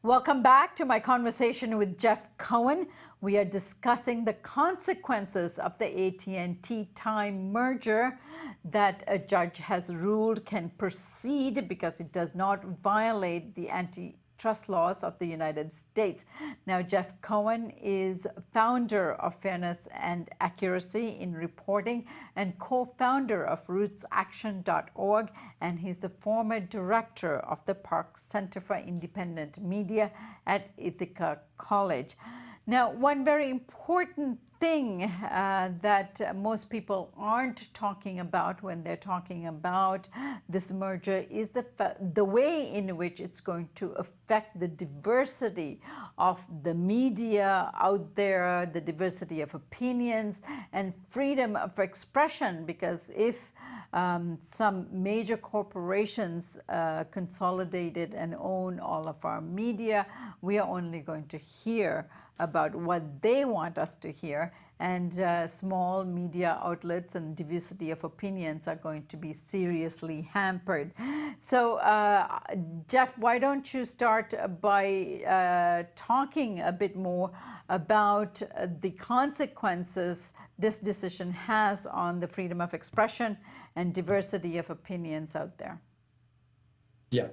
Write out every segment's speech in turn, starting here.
Welcome back to my conversation with Jeff Cohen. We are discussing the consequences of the AT&T Time merger that a judge has ruled can proceed because it does not violate the antitrust laws of the United States. Now, Jeff Cohen is founder of Fairness and Accuracy in Reporting and co-founder of RootsAction.org, and he's the former director of the Park Center for Independent Media at Ithaca College. Now, one very important thing that most people aren't talking about when they're talking about this merger is the way in which it's going to affect the diversity of the media out there, the diversity of opinions, and freedom of expression. Because if some major corporations consolidated and own all of our media, we are only going to hear about what they want us to hear, and small media outlets and diversity of opinions are going to be seriously hampered. So, Jeff, why don't you start by talking a bit more about the consequences this decision has on the freedom of expression and diversity of opinions out there? Yeah,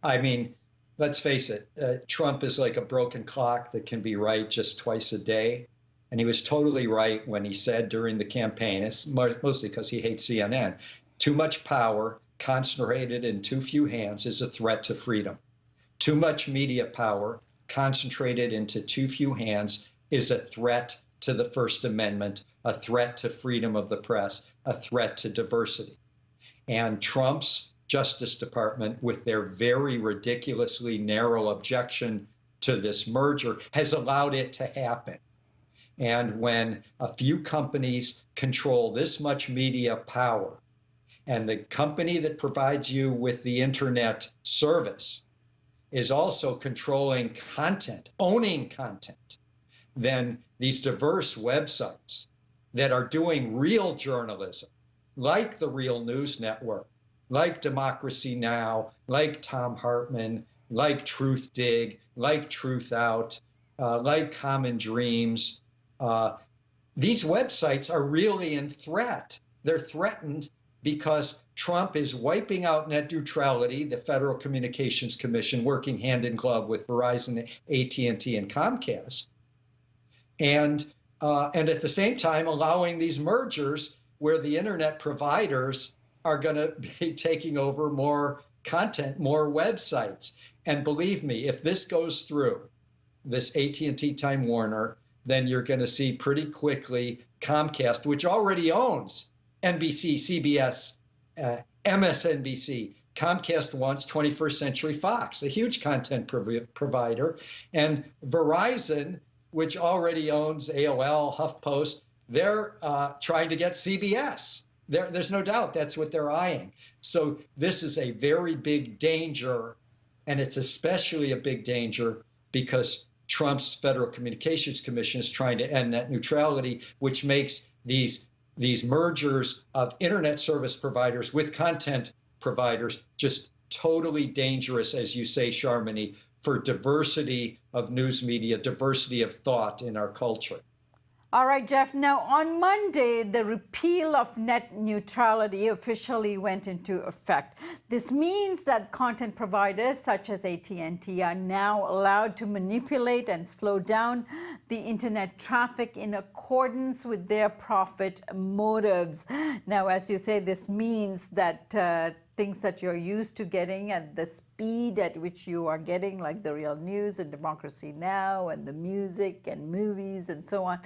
I mean, let's face it, Trump is like a broken clock that can be right just twice a day. And he was totally right when he said during the campaign, it's mostly because he hates CNN, too much power concentrated in too few hands is a threat to freedom. Too much media power concentrated into too few hands is a threat to the First Amendment, a threat to freedom of the press, a threat to diversity. And Trump's Justice Department, with their very ridiculously narrow objection to this merger, has allowed it to happen. And when a few companies control this much media power, and the company that provides you with the internet service is also controlling content, owning content, then these diverse websites that are doing real journalism, like the Real News Network, like Democracy Now!, like Thom Hartmann, like Truth Dig, like Truth Out, like Common Dreams, these websites are really in threat. They're threatened because Trump is wiping out net neutrality, the Federal Communications Commission working hand in glove with Verizon, AT&T, and Comcast, and at the same time allowing these mergers where the internet providers are going to be taking over more content, more websites. And believe me, if this goes through, this AT&T Time Warner, then you're going to see pretty quickly Comcast, which already owns NBC, CBS, MSNBC. Comcast wants 21st Century Fox, a huge content provider, and Verizon, which already owns AOL, HuffPost, they're trying to get CBS. There's no doubt that's what they're eyeing. So this is a very big danger, and it's especially a big danger because Trump's Federal Communications Commission is trying to end net neutrality, which makes these mergers of internet service providers with content providers just totally dangerous, as you say, Sharmini, for diversity of news media, diversity of thought in our culture. All right, Jeff. Now, on Monday, the repeal of net neutrality officially went into effect. This means that content providers such as AT&T are now allowed to manipulate and slow down the internet traffic in accordance with their profit motives. Now, as you say, this means that things that you're used to getting at the speed at which you are getting, like the Real News and Democracy Now! And the music and movies and so on,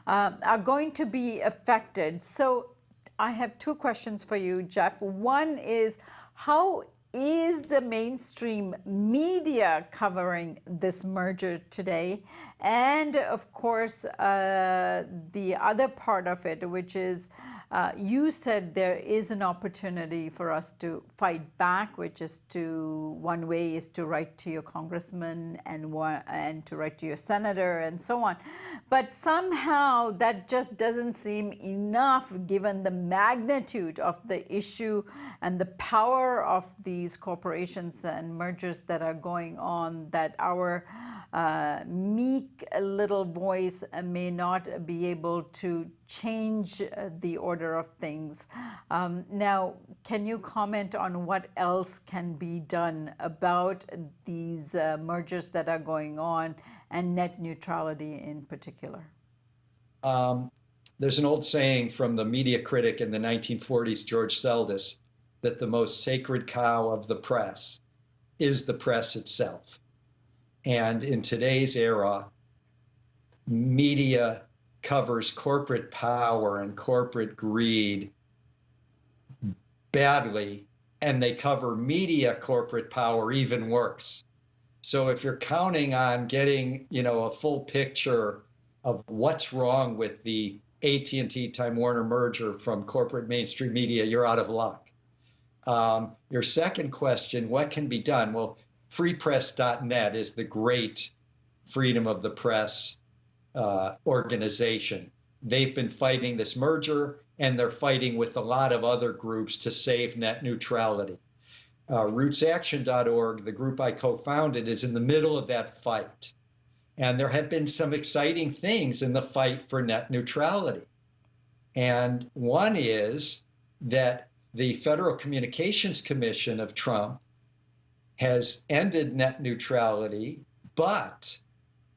are going to be affected. So I have two questions for you, Jeff. One is, how is the mainstream media covering this merger today? And of course, the other part of it, which is You said there is an opportunity for us to fight back, which is one way is to write to your congressman and to write to your senator and so on. But somehow that just doesn't seem enough given the magnitude of the issue and the power of these corporations and mergers that are going on, that our meek little voice may not be able to change the order of things. Now, can you comment on what else can be done about these mergers that are going on and net neutrality in particular? There's an old saying from the media critic in the 1940s, George Seldes, that the most sacred cow of the press is the press itself. And in today's era, media covers corporate power and corporate greed badly, and they cover media corporate power even worse. So if you're counting on getting, a full picture of what's wrong with the AT&T TimeWarner merger from corporate mainstream media, you're out of luck. Your second question, what can be done? Well, freepress.net is the great freedom of the press organization. They've been fighting this merger, and they're fighting with a lot of other groups to save net neutrality. RootsAction.org, the group I co-founded, is in the middle of that fight. And there have been some exciting things in the fight for net neutrality. And one is that the Federal Communications Commission of Trump has ended net neutrality, but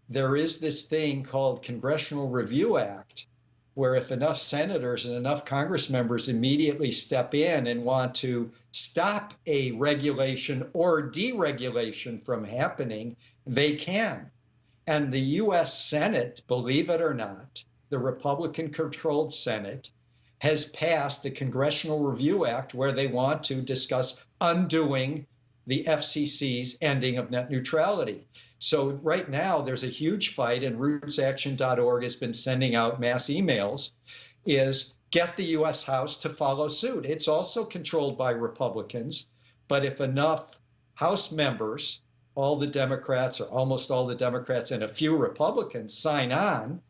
there is this thing called Congressional Review Act, where if enough senators and enough Congress members immediately step in and want to stop a regulation or deregulation from happening, they can. And the U.S. Senate, believe it or not, the Republican-controlled Senate, has passed the Congressional Review Act where they want to discuss undoing the FCC's ending of net neutrality. So right now, there's a huge fight, and RootsAction.org has been sending out mass emails, is get the U.S. House to follow suit. It's also controlled by Republicans, but if enough House members, all the Democrats or almost all the Democrats and a few Republicans sign on,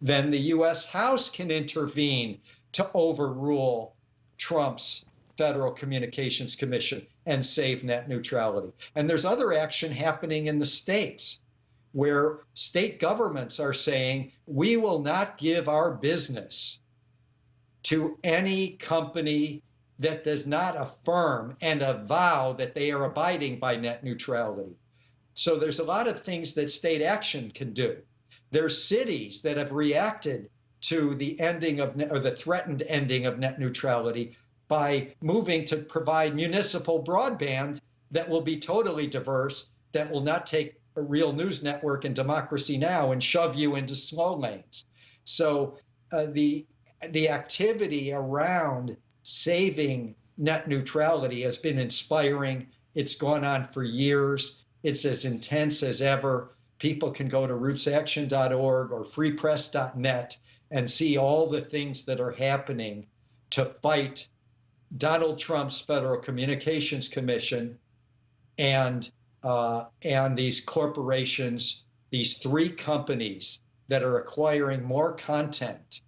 then the U.S. House can intervene to overrule Trump's Federal Communications Commission and save net neutrality. And there's other action happening in the states where state governments are saying, we will not give our business to any company that does not affirm and avow that they are abiding by net neutrality. So there's a lot of things that state action can do. There's cities that have reacted to the ending of or the threatened ending of net neutrality by moving to provide municipal broadband that will be totally diverse, that will not take a real news network and Democracy Now! And shove you into slow lanes. So the activity around saving net neutrality has been inspiring. It's gone on for years. It's as intense as ever. People can go to rootsaction.org or freepress.net and see all the things that are happening to fight Donald Trump's Federal Communications Commission and these corporations, these three companies that are acquiring more content,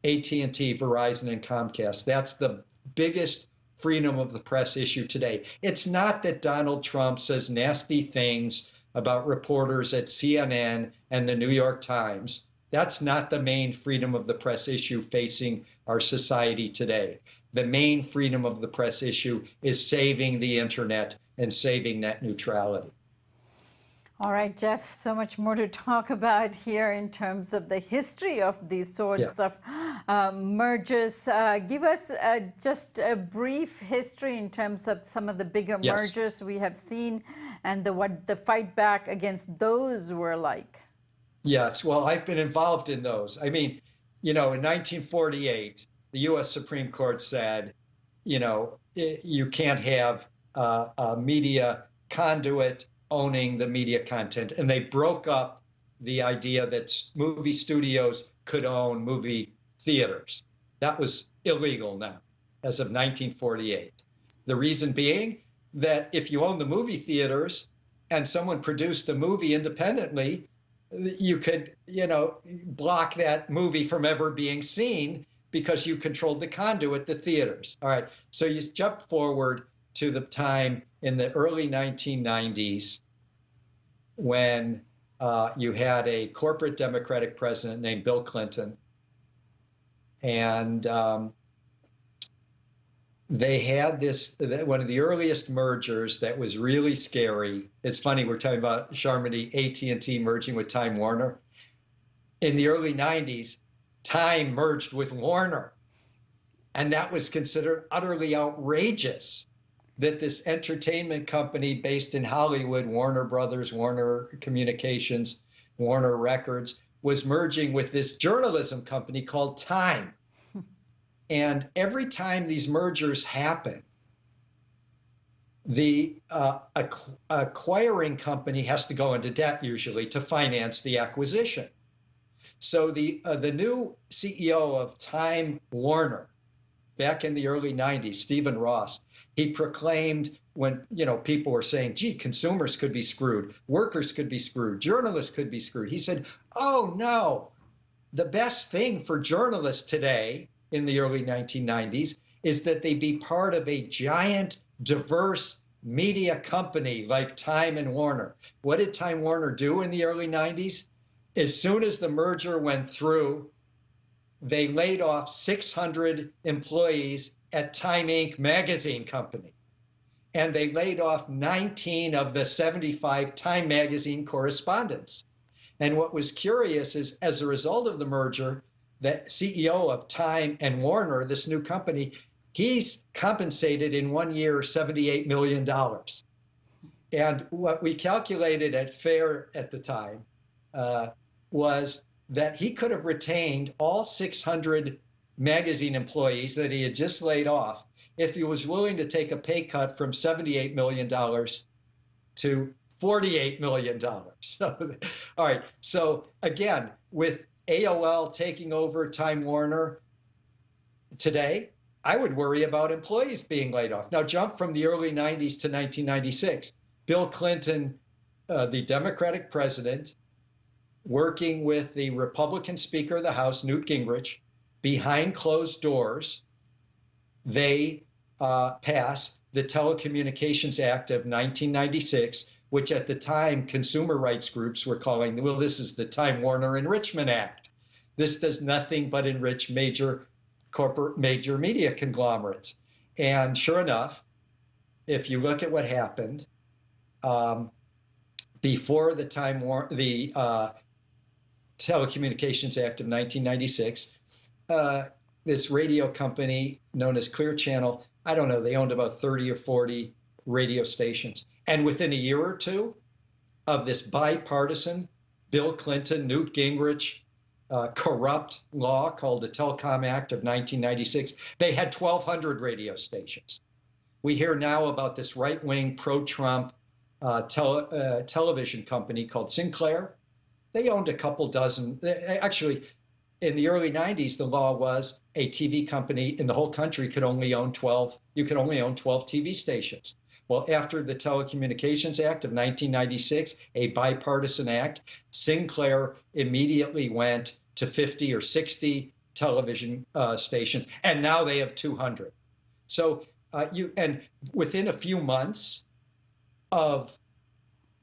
AT&T, Verizon, and Comcast. That's the biggest freedom of the press issue today. It's not that Donald Trump says nasty things about reporters at CNN and the New York Times. That's not the main freedom of the press issue facing our society today. The main freedom of the press issue is saving the internet and saving net neutrality. All right, Jeff, so much more to talk about here in terms of the history of these sorts of mergers. Give us just a brief history in terms of some of the bigger mergers we have seen and what the fight back against those were like. Yes, well, I've been involved in those. I mean, in 1948, the U.S. Supreme Court said, you can't have a media conduit owning the media content. And they broke up the idea that movie studios could own movie theaters. That was illegal now, as of 1948. The reason being that if you own the movie theaters and someone produced a movie independently, you could, block that movie from ever being seen because you controlled the conduit, the theaters. All right. So you jump forward to the time in the early 1990s when you had a corporate Democratic president named Bill Clinton. And they had one of the earliest mergers that was really scary. It's funny, we're talking about Charmony, AT&T merging with Time Warner. In the early 90s, Time merged with Warner. And that was considered utterly outrageous that this entertainment company based in Hollywood, Warner Brothers, Warner Communications, Warner Records, was merging with this journalism company called Time. And every time these mergers happen, the acquiring company has to go into debt usually to finance the acquisition. So the new CEO of Time Warner, back in the early 90s, Stephen Ross, he proclaimed when people were saying, gee, consumers could be screwed, workers could be screwed, journalists could be screwed. He said, oh no, the best thing for journalists today in the early 1990s is that they be part of a giant, diverse media company like Time and Warner. What did Time Warner do in the early 90s? As soon as the merger went through, they laid off 600 employees at Time Inc. magazine company. And they laid off 19 of the 75 Time magazine correspondents. And what was curious is, as a result of the merger, the CEO of Time and Warner, this new company, he's compensated in 1 year $78 million. And what we calculated at FAIR at the time was that he could have retained all 600 magazine employees that he had just laid off if he was willing to take a pay cut from $78 million to $48 million. So, all right. So again, with AOL taking over Time Warner today, I would worry about employees being laid off. Now jump from the early 90s to 1996. Bill Clinton, the Democratic president, working with the Republican Speaker of the House, Newt Gingrich, behind closed doors, they pass the Telecommunications Act of 1996, which at the time consumer rights groups were calling, well, this is the Time Warner Enrichment Act. This does nothing but enrich major media conglomerates. And sure enough, if you look at what happened before the Telecommunications Act of 1996, this radio company known as Clear Channel, I don't know, they owned about 30 or 40 radio stations. And within a year or two of this bipartisan Bill Clinton, Newt Gingrich, corrupt law called the Telecom Act of 1996, they had 1,200 radio stations. We hear now about this right-wing pro-Trump television company called Sinclair. They owned a couple dozen. Actually, in the early 90s, the law was a TV company in the whole country could only own 12. You could only own 12 TV stations. Well, after the Telecommunications Act of 1996, a bipartisan act, Sinclair immediately went to 50 or 60 television stations, and now they have 200. So and within a few months of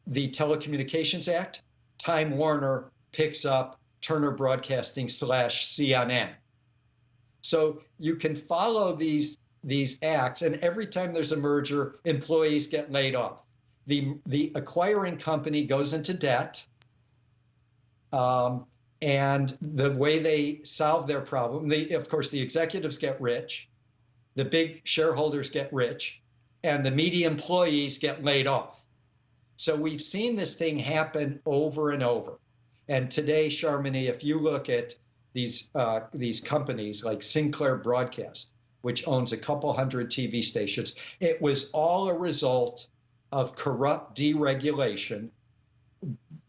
the Telecommunications Act, Time Warner picks up Turner Broadcasting / CNN. So you can follow these acts, and every time there's a merger, employees get laid off. The acquiring company goes into debt, and the way they solve their problem, of course, the executives get rich, the big shareholders get rich, and the media employees get laid off. So we've seen this thing happen over and over. And today, Charmony, if you look at these companies like Sinclair Broadcast, which owns a couple hundred TV stations, it was all a result of corrupt deregulation.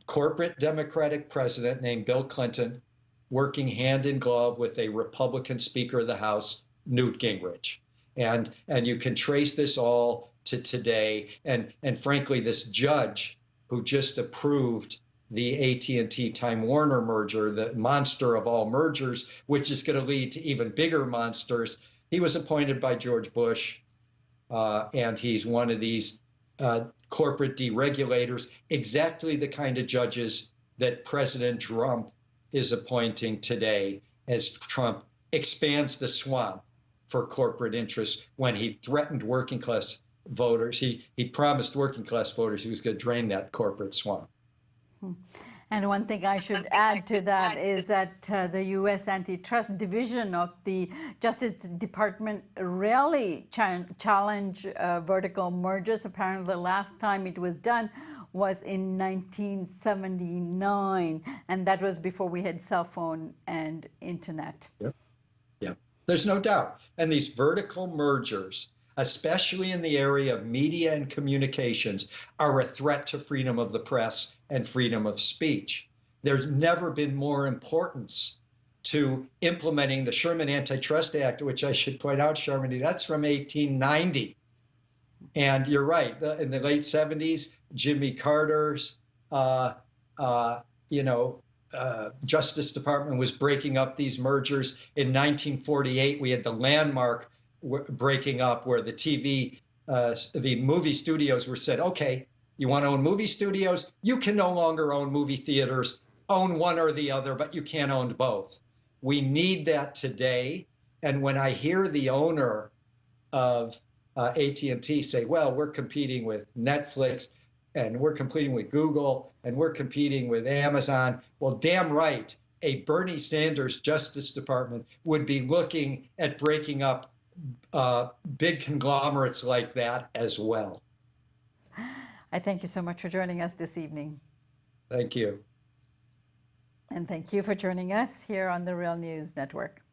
Corporate Democratic president named Bill Clinton working hand in glove with a Republican Speaker of the House, Newt Gingrich. And you can trace this all to today. And frankly, this judge who just approved the AT&T TimeWarner merger, the monster of all mergers, which is going to lead to even bigger monsters, he was appointed by George Bush, and he's one of these corporate deregulators, exactly the kind of judges that President Trump is appointing today as Trump expands the swamp for corporate interests when he threatened working class voters. He promised working class voters he was going to drain that corporate swamp. And one thing I should add to that is that the U.S. Antitrust Division of the Justice Department rarely challenge vertical mergers. Apparently, the last time it was done was in 1979, and that was before we had cell phone and internet. Yep. Yeah, there's no doubt. And these vertical mergers, especially in the area of media and communications, are a threat to freedom of the press and freedom of speech. There's never been more importance to implementing the Sherman Antitrust Act, which I should point out, Sharmini, that's from 1890. And you're right, in the late 70s, Jimmy Carter's, Justice Department was breaking up these mergers. In 1948, we had the landmark breaking up where the movie studios were said, okay, you want to own movie studios? You can no longer own movie theaters. Own one or the other, but you can't own both. We need that today. And when I hear the owner of AT&T say, well, we're competing with Netflix and we're competing with Google and we're competing with Amazon. Well, damn right, a Bernie Sanders Justice Department would be looking at breaking up big conglomerates like that as well. I thank you so much for joining us this evening. Thank you. And thank you for joining us here on the Real News Network.